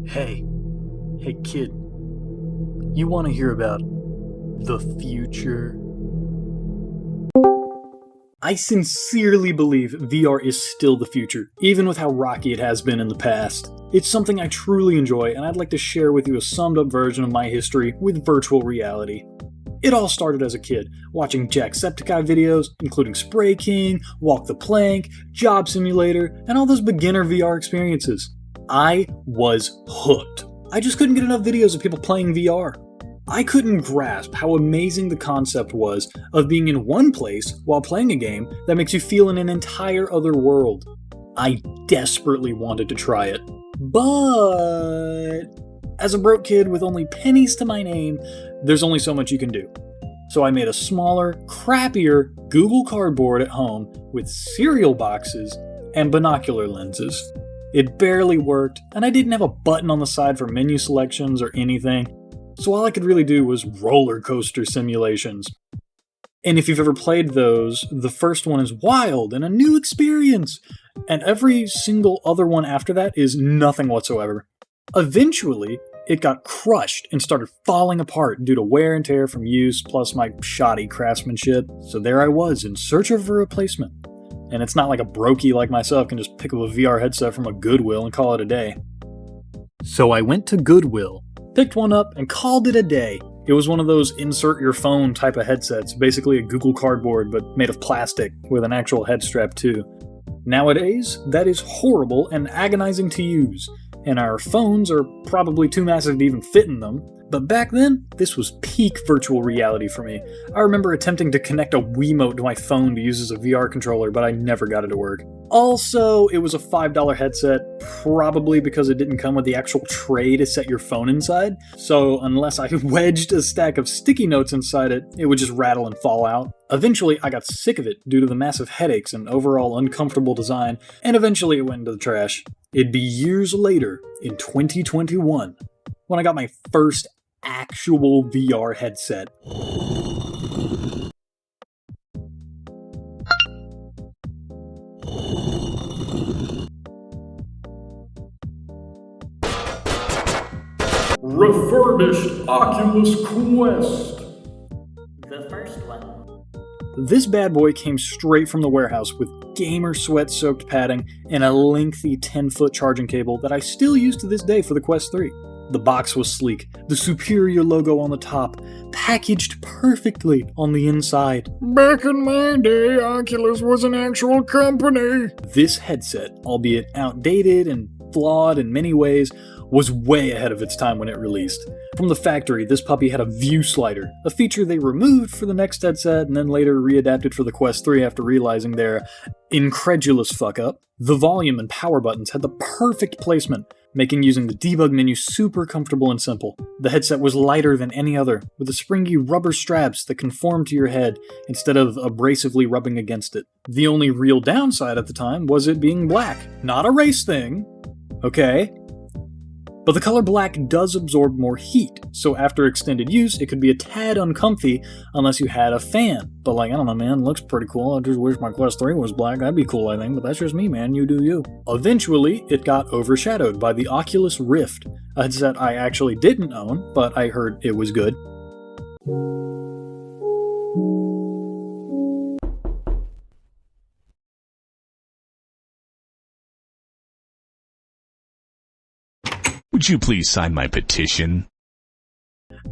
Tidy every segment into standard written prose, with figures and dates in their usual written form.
Hey, hey kid, you want to hear about the future? I sincerely believe VR is still the future, even with how rocky it has been in the past. It's something I truly enjoy, and I'd like to share with you a summed up version of my history with virtual reality. It all started as a kid, watching Jacksepticeye videos, including Spray King, Walk the Plank, Job Simulator, and all those beginner VR experiences. I was hooked. I just couldn't get enough videos of people playing VR. I couldn't grasp how amazing the concept was of being in one place while playing a game that makes you feel in an entire other world. I desperately wanted to try it. But as a broke kid with only pennies to my name, there's only so much you can do. So I made a smaller, crappier Google Cardboard at home with cereal boxes and binocular lenses. It barely worked, and I didn't have a button on the side for menu selections or anything, so all I could really do was roller coaster simulations. And if you've ever played those, the first one is wild and a new experience, and every single other one after that is nothing whatsoever. Eventually, it got crushed and started falling apart due to wear and tear from use plus my shoddy craftsmanship, so there I was in search of a replacement. And it's not like a brokey like myself can just pick up a VR headset from a Goodwill and call it a day. So I went to Goodwill, picked one up, and called it a day. It was one of those insert your phone type of headsets, basically a Google Cardboard but made of plastic with an actual head strap too. Nowadays, that is horrible and agonizing to use, and our phones are probably too massive to even fit in them. But back then, this was peak virtual reality for me. I remember attempting to connect a Wiimote to my phone to use as a VR controller, but I never got it to work. Also, it was a $5 headset, probably because it didn't come with the actual tray to set your phone inside, so unless I wedged a stack of sticky notes inside it, it would just rattle and fall out. Eventually, I got sick of it due to the massive headaches and overall uncomfortable design, and eventually it went into the trash. It'd be years later, in 2021, when I got my first actual VR headset. Refurbished Oculus Quest. The first one. This bad boy came straight from the warehouse with gamer sweat-soaked padding and a lengthy 10-foot charging cable that I still use to this day for the Quest 3. The box was sleek, the superior logo on the top, packaged perfectly on the inside. Back in my day, Oculus was an actual company. This headset, albeit outdated and flawed in many ways, was way ahead of its time when it released. From the factory, this puppy had a view slider, a feature they removed for the next headset and then later readapted for the Quest 3 after realizing their incredulous fuck-up. The volume and power buttons had the perfect placement, making using the debug menu super comfortable and simple. The headset was lighter than any other, with the springy rubber straps that conformed to your head instead of abrasively rubbing against it. The only real downside at the time was it being black. Not a race thing, okay? But the color black does absorb more heat, so after extended use, it could be a tad uncomfy unless you had a fan. But I don't know, man, it looks pretty cool. I just wish my Quest 3 was black. That'd be cool, I think, but that's just me, man. You do you. Eventually, it got overshadowed by the Oculus Rift, a headset I actually didn't own, but I heard it was good. Would you please sign my petition?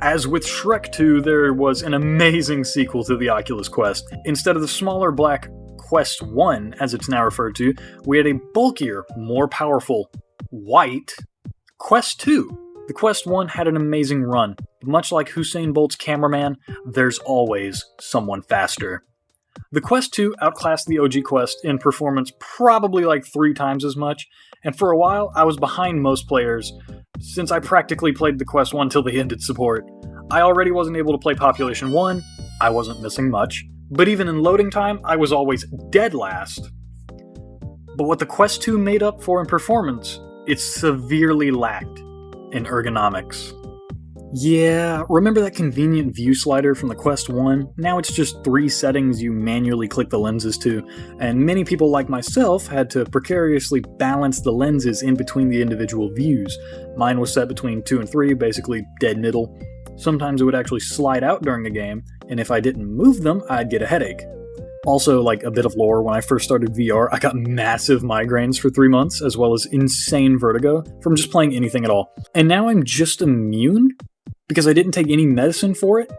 As with Shrek 2, there was an amazing sequel to the Oculus Quest. Instead of the smaller black Quest 1, as it's now referred to, we had a bulkier, more powerful, white Quest 2. The Quest 1 had an amazing run. Much like Usain Bolt's cameraman, there's always someone faster. The Quest 2 outclassed the OG Quest in performance probably like 3 times as much, and for a while I was behind most players, since I practically played the Quest 1 till they ended support. I already wasn't able to play Population 1, I wasn't missing much, but even in loading time I was always dead last. But what the Quest 2 made up for in performance, it severely lacked in ergonomics. Yeah, remember that convenient view slider from the Quest 1? Now it's just 3 settings you manually click the lenses to, and many people like myself had to precariously balance the lenses in between the individual views. Mine was set between 2 and 3, basically dead middle. Sometimes it would actually slide out during a game, and if I didn't move them, I'd get a headache. Also, like a bit of lore, when I first started VR, I got massive migraines for 3 months, as well as insane vertigo from just playing anything at all. And now I'm just immune? Because I didn't take any medicine for it?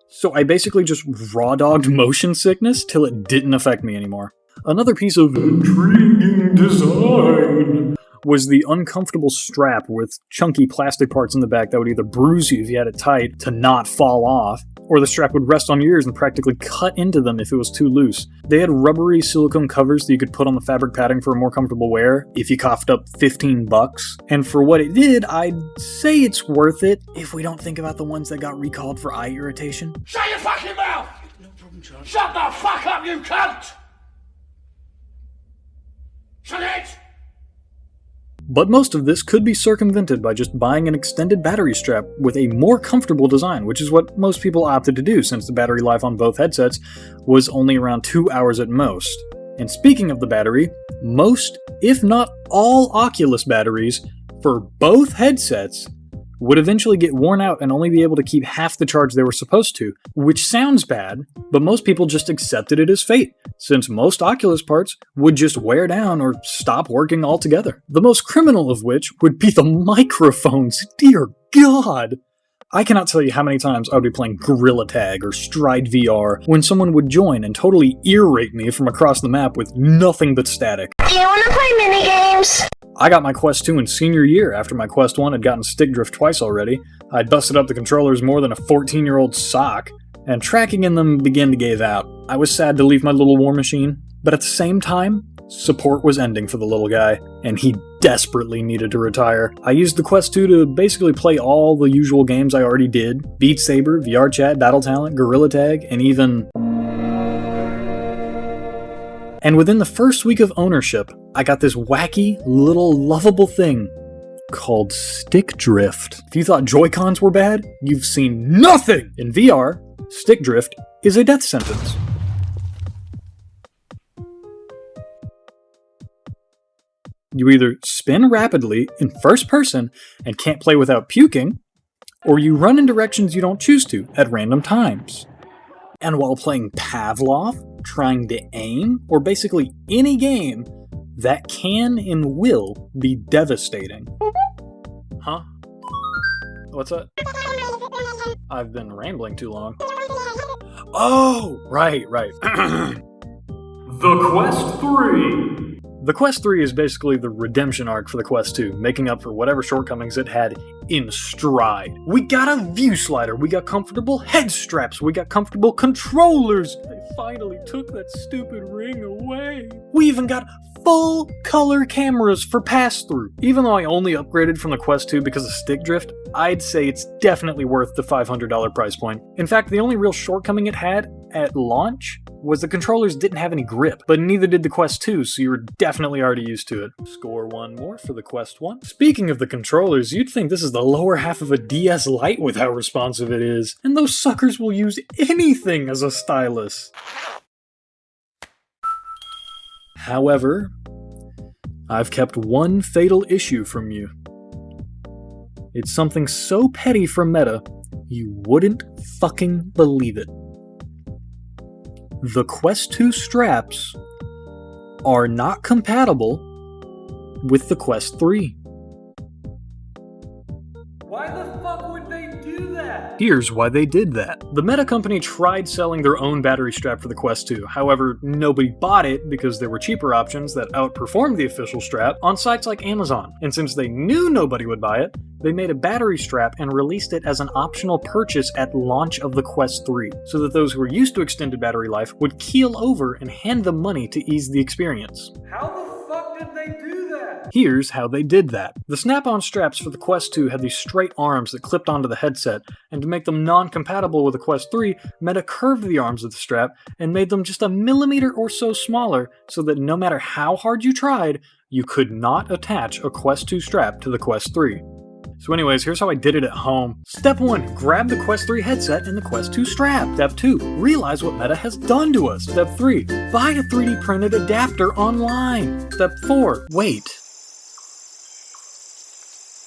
So I basically just raw-dogged motion sickness till it didn't affect me anymore. Another piece of intriguing design was the uncomfortable strap with chunky plastic parts in the back that would either bruise you if you had it tight to not fall off, or the strap would rest on your ears and practically cut into them if it was too loose. They had rubbery silicone covers that you could put on the fabric padding for a more comfortable wear if you coughed up $15. And for what it did, I'd say it's worth it if we don't think about the ones that got recalled for eye irritation. Shut your fucking mouth! No problem, Charlie. Shut the fuck up, you cunt! Shut it! But most of this could be circumvented by just buying an extended battery strap with a more comfortable design, which is what most people opted to do since the battery life on both headsets was only around 2 hours at most. And speaking of the battery, most, if not all Oculus batteries for both headsets would eventually get worn out and only be able to keep half the charge they were supposed to, which sounds bad, but most people just accepted it as fate, since most Oculus parts would just wear down or stop working altogether. The most criminal of which would be the microphones, dear God! I cannot tell you how many times I would be playing Gorilla Tag or Stride VR when someone would join and totally ear rape me from across the map with nothing but static. Do you want to play minigames? I got my Quest 2 in senior year after my Quest 1 had gotten stick drift twice already. I'd busted up the controllers more than a 14-year-old sock, and tracking in them began to give out. I was sad to leave my little war machine, but at the same time, support was ending for the little guy, and he desperately needed to retire. I used the Quest 2 to basically play all the usual games I already did: Beat Saber, VR Chat, Battle Talent, Gorilla Tag, and even... And within the first week of ownership, I got this wacky, little lovable thing called stick drift. If you thought Joy-Cons were bad, you've seen nothing! In VR, stick drift is a death sentence. You either spin rapidly in first person and can't play without puking, or you run in directions you don't choose to at random times. And while playing Pavlov, trying to aim, or basically any game, that can and will be devastating. Huh? What's that? I've been rambling too long. Oh, right. The Quest 3! The Quest 3 is basically the redemption arc for the Quest 2, making up for whatever shortcomings it had in stride. We got a view slider, we got comfortable head straps, we got comfortable controllers. They finally took that stupid ring away. We even got full color cameras for pass-through. Even though I only upgraded from the Quest 2 because of stick drift, I'd say it's definitely worth the $500 price point. In fact, the only real shortcoming it had at launch was the controllers didn't have any grip, but neither did the Quest 2, so you were definitely already used to it. Score one more for the Quest 1. Speaking of the controllers, you'd think this is the lower half of a DS Lite with how responsive it is, and those suckers will use anything as a stylus. However, I've kept one fatal issue from you. It's something so petty from Meta, you wouldn't fucking believe it. The Quest 2 straps are not compatible with the Quest 3. Why the fuck would they do that? Here's why they did that. The Meta company tried selling their own battery strap for the Quest 2. However, nobody bought it because there were cheaper options that outperformed the official strap on sites like Amazon. And since they knew nobody would buy it, they made a battery strap and released it as an optional purchase at launch of the Quest 3, so that those who were used to extended battery life would keel over and hand them money to ease the experience. How the fuck did they do that? Here's how they did that. The snap-on straps for the Quest 2 had these straight arms that clipped onto the headset, and to make them non-compatible with the Quest 3, Meta curved the arms of the strap and made them just a millimeter or so smaller, so that no matter how hard you tried, you could not attach a Quest 2 strap to the Quest 3. So anyways, here's how I did it at home. Step 1, grab the Quest 3 headset and the Quest 2 strap. Step 2, realize what Meta has done to us. Step 3, buy a 3D printed adapter online. Step 4, wait.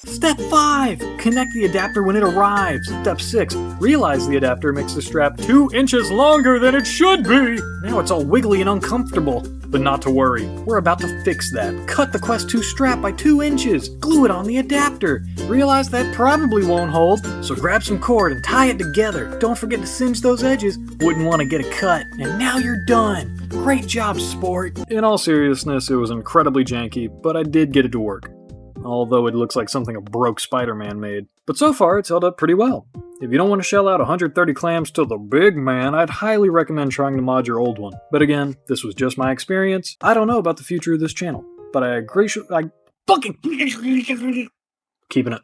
Step 5, connect the adapter when it arrives. Step 6, realize the adapter makes the strap 2 inches longer than it should be. Now it's all wiggly and uncomfortable. But not to worry, we're about to fix that. Cut the Quest 2 strap by 2 inches, glue it on the adapter. Realize that probably won't hold, so grab some cord and tie it together. Don't forget to singe those edges, wouldn't want to get a cut. And now you're done. Great job, sport. In all seriousness, it was incredibly janky, but I did get it to work. Although it looks like something a broke Spider-Man made. But so far, it's held up pretty well. If you don't want to shell out 130 clams to the big man, I'd highly recommend trying to mod your old one. But again, this was just my experience. I don't know about the future of this channel, but I fucking keeping it.